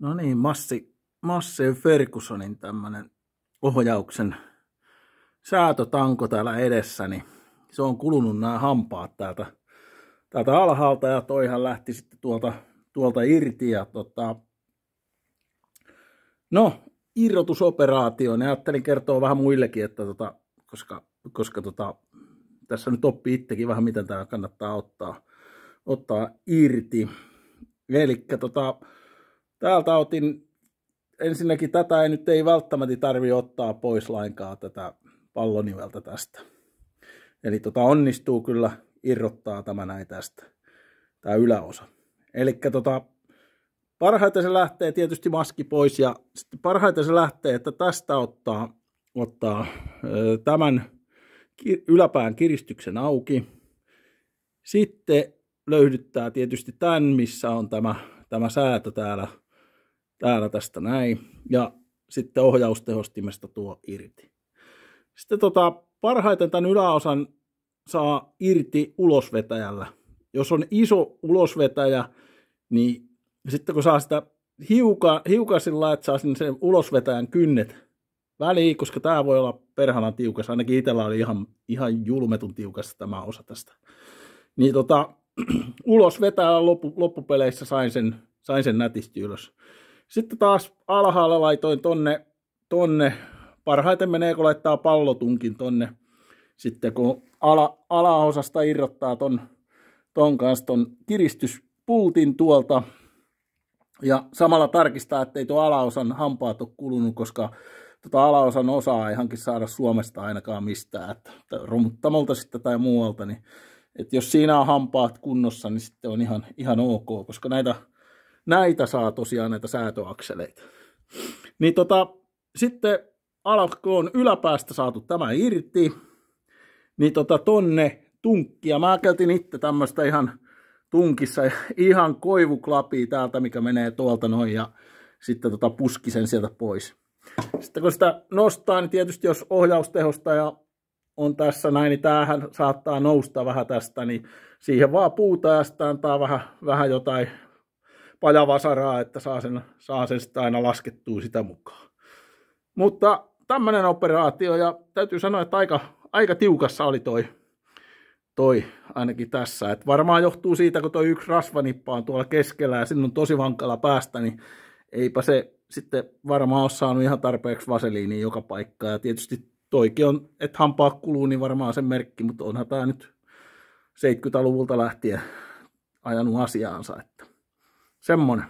No niin, Massey Fergusonin tämmönen ohjauksen säätötanko täällä edessäni. Se on kulunut nämä hampaat täältä alhaalta ja toihan lähti sitten tuolta irti. Ja no, irrotusoperaatio. Ne ajattelin kertoa vähän muillekin, että koska tässä nyt oppii itsekin vähän, miten tämä kannattaa ottaa irti. Elikkä täältä otin, ensinnäkin tätä ei välttämättä tarvitse ottaa pois lainkaan tätä palloniveltä tästä. Eli onnistuu kyllä irrottaa tämä näin tästä, tämä yläosa. Elikkä parhaiten se lähtee tietysti maski pois ja sitten parhaiten se lähtee, että tästä ottaa tämän yläpään kiristyksen auki. Sitten löydyttää tietysti tämän, missä on tämä säätö täällä tästä näin. Ja sitten ohjaustehostimesta tuo irti. Sitten parhaiten tämän yläosan saa irti ulosvetäjällä. Jos on iso ulosvetäjä, niin sitten kun saa sitä hiukan sillä, että saa sinne sen ulosvetäjän kynnet väliin, koska tämä voi olla perhanan tiukas, ainakin itsellä oli ihan julmetun tiukas tämä osa tästä. Niin ulosvetäjällä loppupeleissä sain sen nätisti ylös. Sitten taas alhaalla laitoin tonne. Parhaiten menee, kun laittaa pallotunkin tonne. Sitten kun alaosasta irrottaa ton kanssa ton kiristyspultin tuolta. Ja samalla tarkistaa, ettei tuo alaosan hampaat ole kulunut, koska alaosan osaa ei hankin saada Suomesta ainakaan mistään. Että romuttamolta sitten tai muualta. Niin, että jos siinä on hampaat kunnossa, niin sitten on ihan ok, koska näitä saa tosiaan näitä säätöakseleita. Niin sitten alkoon yläpäästä saatu tämä irti, niin tonne tunkkia. Mä käytin itse tämmöistä ihan tunkissa, ihan koivuklapia täältä, mikä menee tuolta noin, ja sitten puski sen sieltä pois. Sitten kun sitä nostaa, niin tietysti jos ohjaustehostaja on tässä näin, niin tämähän saattaa nousta vähän tästä, niin siihen vaan puuta ja sitten antaa vähän jotain pajavasaraa, että saa sen sitten aina laskettua sitä mukaan. Mutta tämmöinen operaatio, ja täytyy sanoa, että aika tiukassa oli toi ainakin tässä. Et varmaan johtuu siitä, kun toi yksi rasvanippa on tuolla keskellä ja sinun on tosi vankalla päästä, niin eipä se sitten varmaan ole saanut ihan tarpeeksi vaseliinia joka paikka. Ja tietysti toikin on, että hampaat kuluu, niin varmaan sen merkki, mutta onhan tämä nyt 70-luvulta lähtien ajanut asiaansa, että semmonen.